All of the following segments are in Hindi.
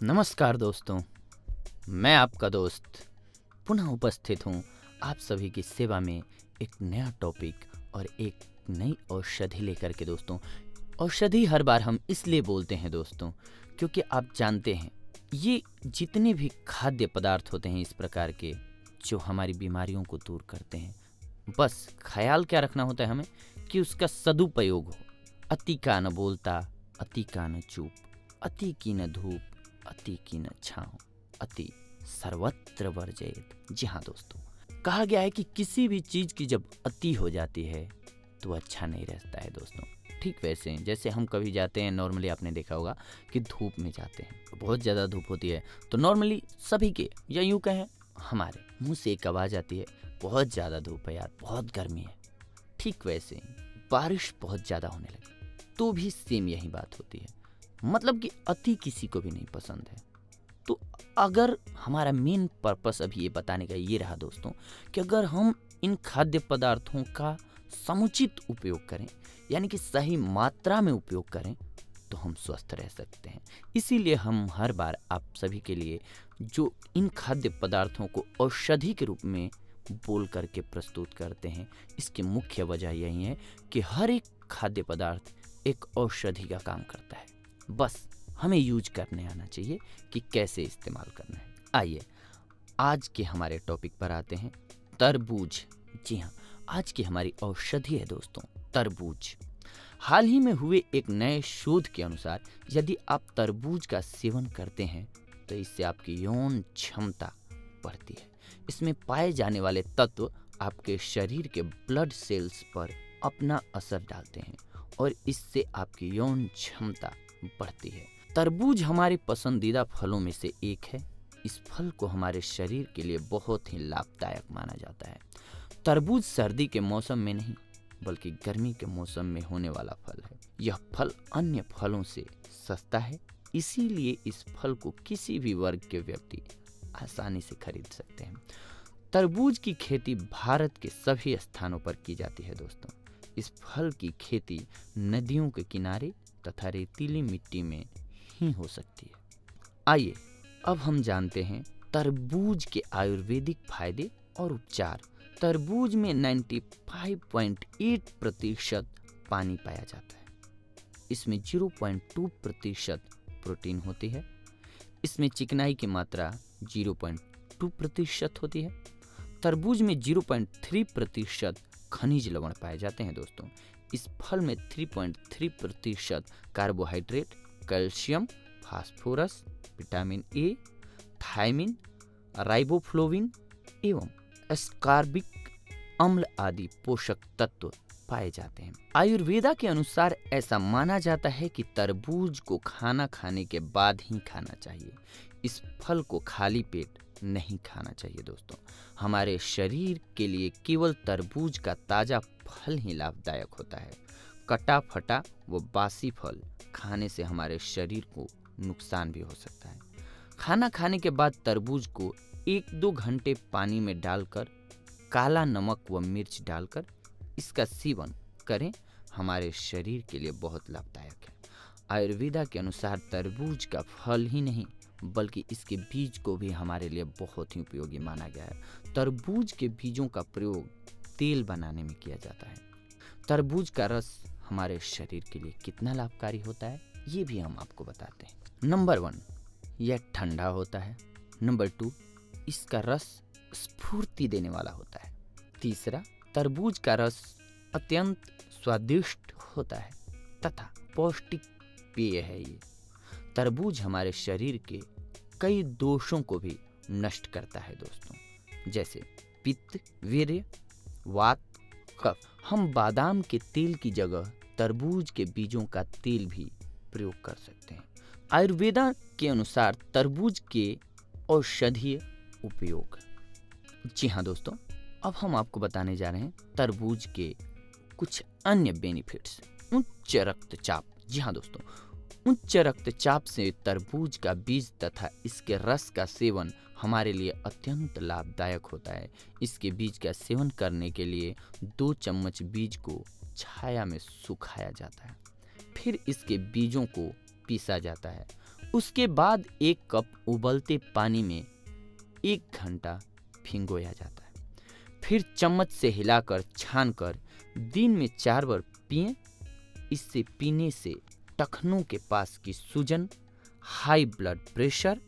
नमस्कार दोस्तों, मैं आपका दोस्त पुनः उपस्थित हूँ आप सभी की सेवा में एक नया टॉपिक और एक नई औषधि लेकर के। दोस्तों, औषधि हर बार हम इसलिए बोलते हैं दोस्तों, क्योंकि आप जानते हैं ये जितने भी खाद्य पदार्थ होते हैं इस प्रकार के जो हमारी बीमारियों को दूर करते हैं, बस ख्याल क्या रखना होता है हमें कि उसका सदुपयोग हो। अति का न बोलता, अति का न चूप, अति की न धूप, अति की न छाँव, अति सर्वत्र वर्जयेत। जी हाँ दोस्तों, कहा गया है कि किसी भी चीज़ की जब अति हो जाती है तो अच्छा नहीं रहता है दोस्तों। ठीक वैसे ही जैसे हम कभी जाते हैं, नॉर्मली आपने देखा होगा कि धूप में जाते हैं, बहुत ज़्यादा धूप होती है तो नॉर्मली सभी के, या यूँ कहें हमारे मुंह से एक आवाज़ आती है, बहुत ज़्यादा धूप है यार, बहुत गर्मी है। ठीक वैसे ही बारिश बहुत ज़्यादा होने लगी तो भी सेम यही बात होती है, मतलब कि अति किसी को भी नहीं पसंद है। तो अगर हमारा मेन पर्पस अभी ये बताने का ये रहा दोस्तों कि अगर हम इन खाद्य पदार्थों का समुचित उपयोग करें, यानी कि सही मात्रा में उपयोग करें, तो हम स्वस्थ रह सकते हैं। इसीलिए हम हर बार आप सभी के लिए जो इन खाद्य पदार्थों को औषधि के रूप में बोल करके प्रस्तुत करते हैं, इसकी मुख्य वजह यही है कि हर एक खाद्य पदार्थ एक औषधि का काम करता है। बस हमें यूज करने आना चाहिए कि कैसे इस्तेमाल करना है। आइए आज के हमारे टॉपिक पर आते हैं, तरबूज। जी हाँ, आज की हमारी औषधि है दोस्तों तरबूज। हाल ही में हुए एक नए शोध के अनुसार यदि आप तरबूज का सेवन करते हैं तो इससे आपकी यौन क्षमता बढ़ती है। इसमें पाए जाने वाले तत्व आपके शरीर के ब्लड सेल्स पर अपना असर डालते हैं और इससे आपकी यौन क्षमता बढ़ती है। तरबूज हमारे पसंदीदा फलों में से एक है। इस फल को हमारे शरीर के लिए बहुत ही लाभदायक माना जाता है। तरबूज सर्दी के मौसम में नहीं बल्कि गर्मी के मौसम में होने वाला फल है। यह फल अन्य फलों से सस्ता है, इसीलिए इस फल को किसी भी वर्ग के व्यक्ति आसानी से खरीद सकते हैं। तरबूज की खेती भारत के सभी स्थानों पर की जाती है दोस्तों। इस फल की खेती नदियों के किनारे तथा रेतीली मिट्टी में ही हो सकती है। आइए अब हम जानते हैं तरबूज के आयुर्वेदिक फायदे और उपचार। तरबूज में 95.8% पानी पाया जाता है। इसमें 0.2% प्रोटीन होती है। इसमें चिकनाई की मात्रा 0.2% होती है। तरबूज में 0.3% खनिज लवण पाए जाते हैं दोस्तों। इस फल में 3.3% carbohydrate, calcium, phosphorus, vitamin A, thiamine, riboflavin एवं एस्कॉर्बिक अम्ल आदि पोषक तत्व पाए जाते हैं। आयुर्वेदा के अनुसार ऐसा माना जाता है कि तरबूज को खाना खाने के बाद ही खाना चाहिए। इस फल को खाली पेट नहीं खाना चाहिए दोस्तों। हमारे शरीर के लिए केवल तरबूज का ताजा फल ही लाभदायक होता है। कटा फटा व बासी फल खाने से हमारे शरीर को नुकसान भी हो सकता है। खाना खाने के बाद तरबूज को 1-2 घंटे पानी में डालकर काला नमक व मिर्च डालकर इसका सेवन करें, हमारे शरीर के लिए बहुत लाभदायक है। आयुर्वेदा के अनुसार तरबूज का फल ही नहीं बल्कि इसके बीज को भी हमारे लिए बहुत ही उपयोगी माना गया है। तरबूज के बीजों का प्रयोग तेल बनाने में किया जाता है। तरबूज का रस हमारे शरीर के लिए कितना लाभकारी होता है ये भी हम आपको बताते हैं। नंबर 1, यह ठंडा होता है। नंबर 2, इसका रस स्फूर्ति देने वाला होता है। तीसरा, तरबूज का रस अत्यंत स्वादिष्ट होता है तथा पौष्टिक पेय है। ये तरबूज हमारे शरीर के कई दोषों को भी नष्ट करता है दोस्तों, जैसे पित्त, वीर्य, वात, कफ। हम बादाम के तेल की जगह तरबूज के बीजों का तेल भी प्रयोग कर सकते हैं। आयुर्वेदा के अनुसार तरबूज के औषधीय उपयोग। जी हाँ दोस्तों, अब हम आपको बताने जा रहे हैं तरबूज के कुछ अन्य बेनिफिट्स। उच्च रक्तचाप। जी हाँ दोस्तों, उच्च रक्तचाप से तरबूज का बीज तथा इसके रस का सेवन हमारे लिए अत्यंत लाभदायक होता है। इसके बीज का सेवन करने के लिए 2 चम्मच बीज को छाया में सुखाया जाता है, फिर इसके बीजों को पीसा जाता है। उसके बाद 1 कप उबलते पानी में 1 घंटा भिगोया जाता है। फिर चम्मच से हिलाकर छानकर दिन में 4 बार पिएं। इससे पीने से टखनों के पास की सूजन, हाई ब्लड प्रेशर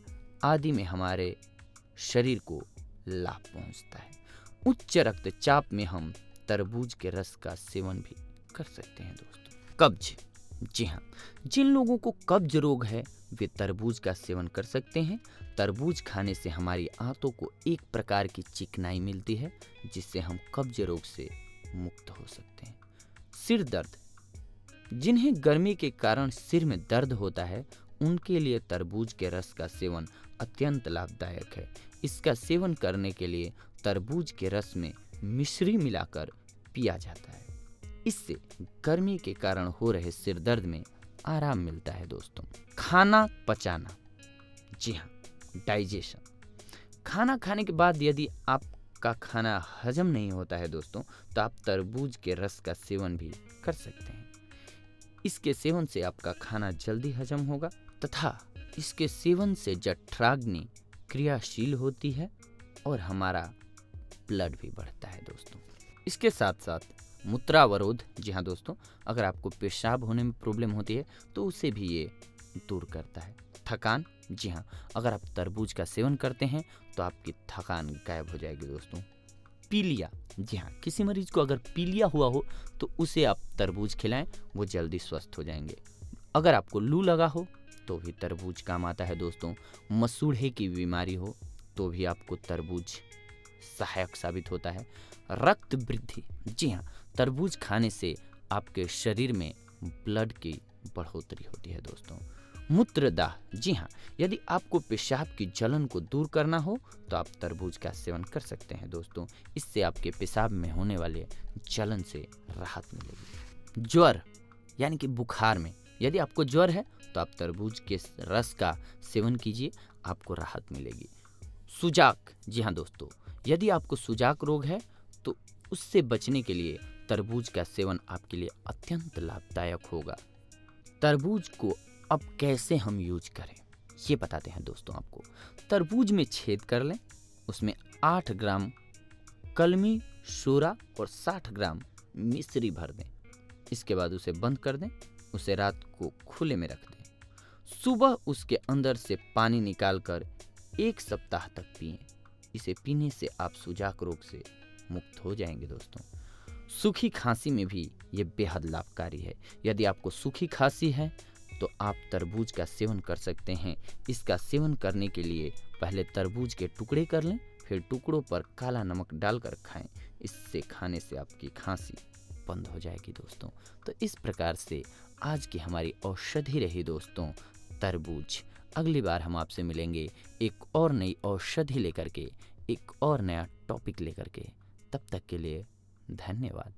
आदि में हमारे शरीर को लाभ पहुंचता है। उच्च रक्तचाप में हम तरबूज के रस का सेवन भी कर सकते हैं दोस्तों। कब्ज, जी हाँ, जिन लोगों को कब्ज रोग है वे तरबूज का सेवन कर सकते हैं। तरबूज खाने से हमारी आंतों को एक प्रकार की चिकनाई मिलती है, जिससे हम कब्ज रोग से मुक्त हो सकते हैं। सिर दर्द, जिन्हें गर्मी के कारण सिर में दर्द होता है उनके लिए तरबूज के रस का सेवन अत्यंत लाभदायक है। इसका सेवन करने के लिए तरबूज के रस में मिश्री मिलाकर पिया जाता है। इससे गर्मी के कारण हो रहे सिर दर्द में आराम मिलता है दोस्तों। खाना पचाना, जी हाँ, डाइजेशन। खाना खाने के बाद यदि आपका खाना हजम नहीं होता है दोस्तों, तो आप तरबूज के रस का सेवन भी कर सकते हैं। इसके सेवन से आपका खाना जल्दी हजम होगा तथा इसके सेवन से जठराग्नि क्रियाशील होती है और हमारा ब्लड भी बढ़ता है दोस्तों। इसके साथ साथ मूत्रावरोध, जी हाँ दोस्तों, अगर आपको पेशाब होने में प्रॉब्लम होती है तो उसे भी ये दूर करता है। थकान, जी हाँ, अगर आप तरबूज का सेवन करते हैं तो आपकी थकान गायब हो जाएगी दोस्तों। पीलिया, जी हाँ, किसी मरीज को अगर पीलिया हुआ हो तो उसे आप तरबूज खिलाएं, वो जल्दी स्वस्थ हो जाएंगे। अगर आपको लू लगा हो तो भी तरबूज काम आता है दोस्तों। मसूड़े की बीमारी हो तो भी आपको तरबूज सहायक साबित होता है। रक्त वृद्धि, जी हाँ, तरबूज खाने से आपके शरीर में ब्लड की बढ़ोतरी होती है दोस्तों। मूत्रदाह, जी हाँ, यदि आपको पेशाब की जलन को दूर करना हो तो आप तरबूज का सेवन कर सकते हैं दोस्तों। इससे आपके पेशाब में होने वाले जलन से राहत मिलेगी। ज्वर यानी कि बुखार में यदि आपको ज्वर है तो आप तरबूज के रस का सेवन कीजिए, आपको राहत मिलेगी। सुजाक, जी हाँ दोस्तों, यदि आपको सुजाक रोग है तो उससे बचने के लिए तरबूज का सेवन आपके लिए अत्यंत लाभदायक होगा। तरबूज को अब कैसे हम यूज करें ये बताते हैं दोस्तों आपको। तरबूज में छेद कर लें, उसमें 8 ग्राम कलमी शोरा और 60 ग्राम मिश्री भर दें। इसके बाद उसे बंद कर दें, उसे रात को खुले में रख दें। सुबह उसके अंदर से पानी निकालकर 1 सप्ताह तक पिएं। इसे पीने से आप सुजाक रोग से मुक्त हो जाएंगे दोस्तों। सूखी खांसी में भी ये बेहद लाभकारी है। यदि आपको सूखी खांसी है तो आप तरबूज का सेवन कर सकते हैं। इसका सेवन करने के लिए पहले तरबूज के टुकड़े कर लें, फिर टुकड़ों पर काला नमक डालकर खाएं। इससे खाने से आपकी खांसी बंद हो जाएगी दोस्तों। तो इस प्रकार से आज की हमारी औषधि रही दोस्तों तरबूज। अगली बार हम आपसे मिलेंगे एक और नई औषधि लेकर के, एक और नया टॉपिक लेकर के। तब तक के लिए धन्यवाद।